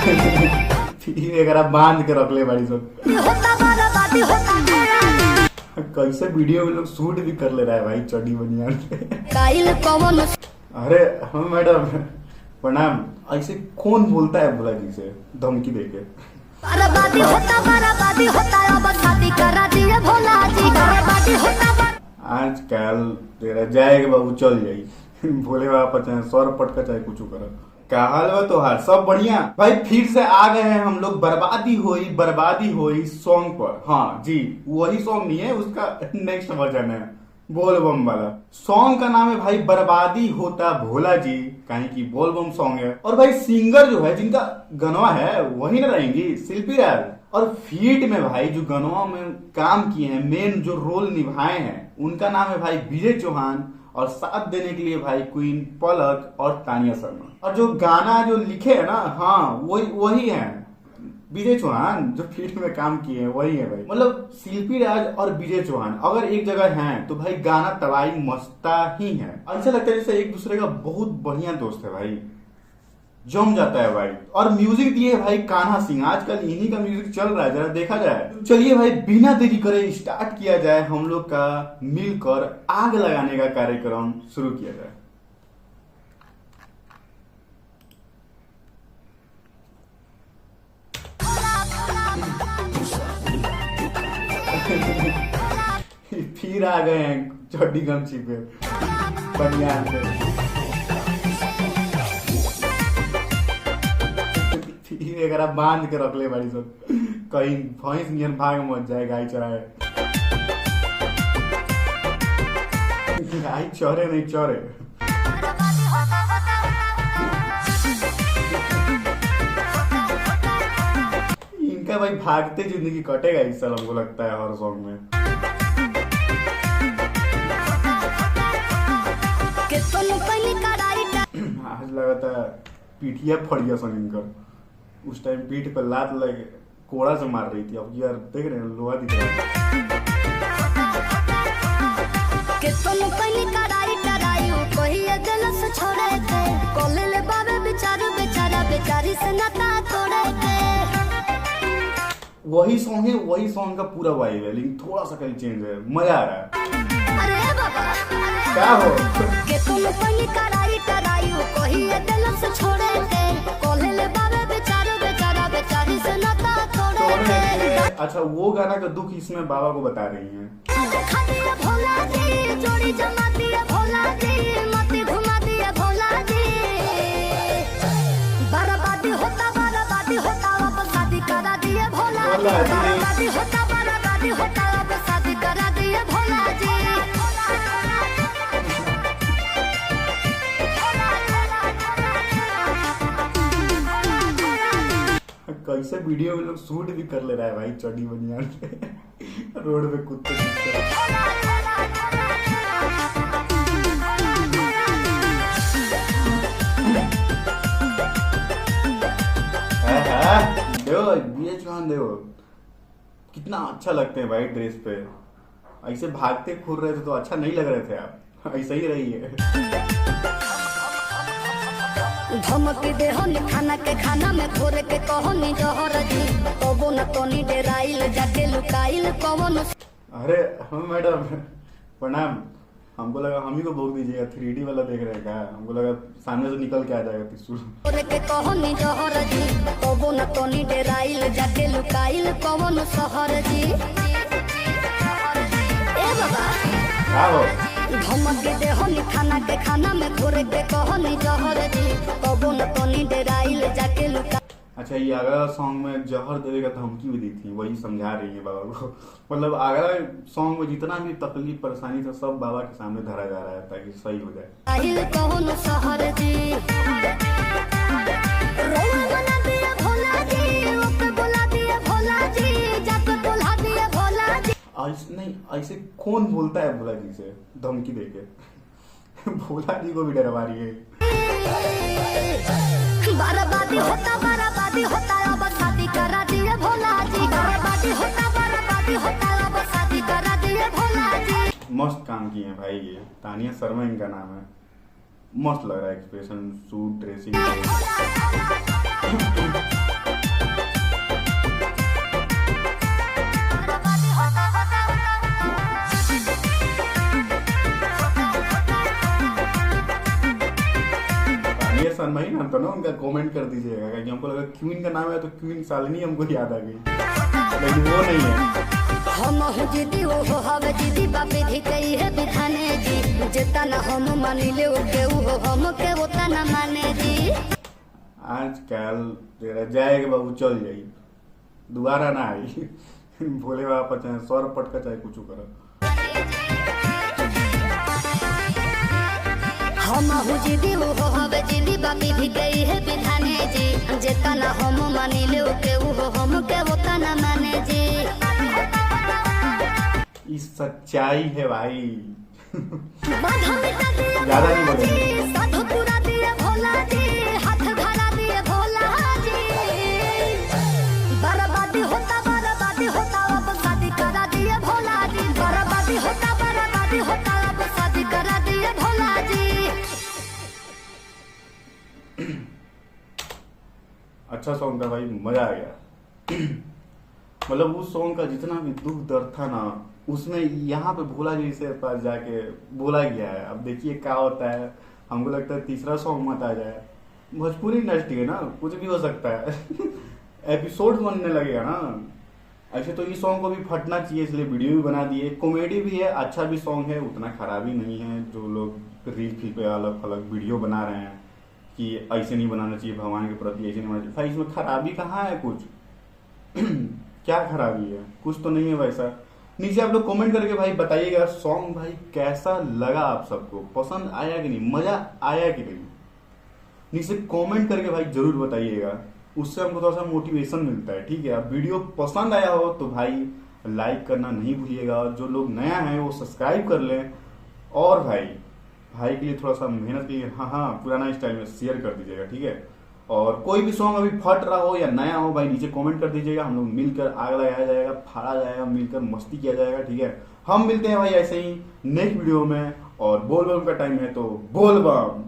फिर एकरा बांध के रखले बाड़ी सब। कैसे वीडियो में लोग शूट भी कर ले रहा है भाई चड्डी बनियान पे। अरे हाँ मैडम प्रणाम। ऐसे कौन बोलता है भोला जी से धमकी देके? आजकल तेरा जाएगा बाबू चल जाई भोले बाबा चाहे सौर पटका चाहे कुछ करो। क्या हाल बा तोहार? सब बढ़िया भाई। फिर से आ गए हैं हम लोग बर्बादी होई सॉन्ग पर। हाँ जी, वही सॉन्ग नहीं है, उसका नेक्स्ट वर्जन है बोल बम वाला। सॉन्ग का नाम है भाई बर्बादी होता भोला जी, कहीं की बोल बम सॉन्ग है। और भाई सिंगर जो है जिनका गनवा है वही ना रहेंगी शिल्पी राज। और फीट में भाई जो गनवा में काम किए हैं, मेन जो रोल निभाए हैं, उनका नाम है भाई विजय चौहान। और साथ देने के लिए भाई क्वीन पलक और तानिया शर्मा। और जो गाना जो लिखे है ना, हाँ वही है विजय चौहान। जो फील्ड में काम किए हैं वही है भाई। मतलब शिल्पी राज और विजय चौहान अगर एक जगह हैं तो भाई गाना तबाही मस्ता ही है। ऐसा लगता है जैसे एक दूसरे का बहुत बढ़िया दोस्त है भाई, जम जाता है भाई। और म्यूजिक दिए भाई कान्हा सिंह। आजकल इन्हीं का म्यूजिक चल रहा है, जरा देखा जाए। तो चलिए भाई बिना देरी करे स्टार्ट किया जाए, हम लोग का मिलकर आग लगाने का कार्यक्रम शुरू किया जाए। फिर आ गए हैं चड्डी गमछी पे बनियान पे। फिर एकरा बांध के रखले बाड़ी सब, कहीं भैंस नियन भाग मत जाए गाय चराए। गाय चरे नहीं चरे। इनका भाई भागते जिंदगी कटेगा इस साल, हमको लगता है हर सॉन्ग में। आज लगता है पीठिया फड़िया सन इनकर। उस टाइम पीठ पर लात लगे कोड़ा से मार रही थी, अब यार देख रहे हैं लोहा दिख रहा है। वही सॉन्ग है, वही सॉन्ग का पूरा वाइब है, लेकिन थोड़ा सा कहीं चेंज है, मजा आ रहा है। अरे बाबा क्या हो अच्छा, वो गाना का दुख इसमें बाबा को बता रही हैं। कैसे वीडियो में लोग शूट भी कर ले रहा है भाई चड्डी बनियान पे रोड पे कुत्ते देखो कितना अच्छा लगते हैं भाई ड्रेस पे। ऐसे भागते घूर रहे थे तो अच्छा नहीं लग रहे थे आप, ऐसा ही रही है। धमकी दे हो खाना के खाना में घोर के कहो नी जहर जी कबो न तोनी डेराइल जाके लुकाइल कवन। अरे हाँ मैडम प्रणाम। हमको लगा हम ही को भोग दीजिएगा, 3D वाला देख रहे हैं क्या? हमको लगा सामने से निकल के आ जाएगा त्रिशूल। घोर के कहो नी जहर जी कबो न तोनी डेराइल जाके लुकाइल कवन शहर जी। ए बाबा क्या हो धमकी दे हो खाना के खाना में घोर के कहो नी जहर जी कबो न तोनी डेराइल जाके लुका। अच्छा, ये अगला सॉन्ग में जहर देवे का धमकी भी दी थी, वही समझा रही है बाबा को। मतलब अगला सॉन्ग में जितना भी तकलीफ परेशानी था सब बाबा के सामने धरा जा रहा है ताकि सही हो जाए। नहीं, ऐसे कौन बोलता है भोला जी से धमकी देके? भोला जी को भी डरवा रही है। बर्बादी होता अब शादी करा दिए भोला जी। बर्बादी होता अब शादी करा दिए भोला जी। मस्त काम किए हैं भाई ये। तानिया शर्मा इनका नाम है। मस्त लग रहा है एक्सप्रेशन, सूट, ड्रेसिंग। था ना उनका, कमेंट कर दीजिएगा, क्योंकि हमको लगा क्वीन का नाम है तो क्वीन शालिनी हमको याद आ गई, लेकिन वो नहीं है। हम जिदी वो हवे जिदी बापी धी कही है बिठाने जी, जितना हम मानिले ओके वो हम के उतना माने जी। आजकल तेरा जाएगा बाबू चल जाई, दोबारा ना आई। भोले बाबा चाहे सौर पटका चाहे कुछ करो। हम जिदी वो हवे जिदी बापी धी कही है बिठाने जी, जितना हम मानिले ओके वो हम के उतना माने जी। ये सच्चाई है भाई। बाधा मिटा दिए ज्यादा नहीं बोलेंगे। साधु पूरा दिए भोला जी, हाथ धरा दिए भोला जी। बर्बादी होता अब शादी करा दिए भोला जी। बर्बादी होता अब शादी करा दिए भोला जी। अच्छा सॉन्ग था भाई, मजा आ गया। मतलब उस सॉन्ग का जितना भी दुख दर्द था ना, उसमें यहाँ पे भोला जी से पास जाके बोला गया है। अब देखिए क्या होता है, हमको लगता है तीसरा सॉन्ग मत आ जाए। भोजपुरी इंडस्ट्री है ना, कुछ भी हो सकता है। एपिसोड बनने लगेगा ना। ऐसे तो इस सॉन्ग को भी फटना चाहिए, इसलिए वीडियो भी बना दिए। कॉमेडी भी है, अच्छा भी सॉन्ग है, उतना खराबी नहीं है। जो लोग रील पे अलग अलग वीडियो बना रहे हैं कि ऐसे नहीं बनाना चाहिए भगवान के प्रति, ऐसे नहीं बनाना चाहिए, भाई इसमें खराबी कहाँ है कुछ? क्या खराबी है? कुछ तो नहीं है वैसा। नीचे आप लोग कमेंट करके भाई बताइएगा सॉन्ग भाई कैसा लगा, आप सबको पसंद आया कि नहीं, मजा आया कि नहीं। नीचे कमेंट करके भाई जरूर बताइएगा, उससे हमको थोड़ा सा मोटिवेशन मिलता है। ठीक है, अब वीडियो पसंद आया हो तो भाई लाइक करना नहीं भूलिएगा, और जो लोग नया है वो सब्सक्राइब कर लें, और भाई के लिए थोड़ा सा मेहनत कीजिए। हाँ पुराना स्टाइल में शेयर कर दीजिएगा। ठीक है, और कोई भी सॉन्ग अभी फट रहा हो या नया हो भाई नीचे कमेंट कर दीजिएगा, हम लोग मिलकर आग लगाया जाएगा, फाड़ा जाएगा, मिलकर मस्ती किया जाएगा। ठीक है, हम मिलते हैं भाई ऐसे ही नेक्स्ट वीडियो में। और बोल बम का टाइम है तो बोल बम।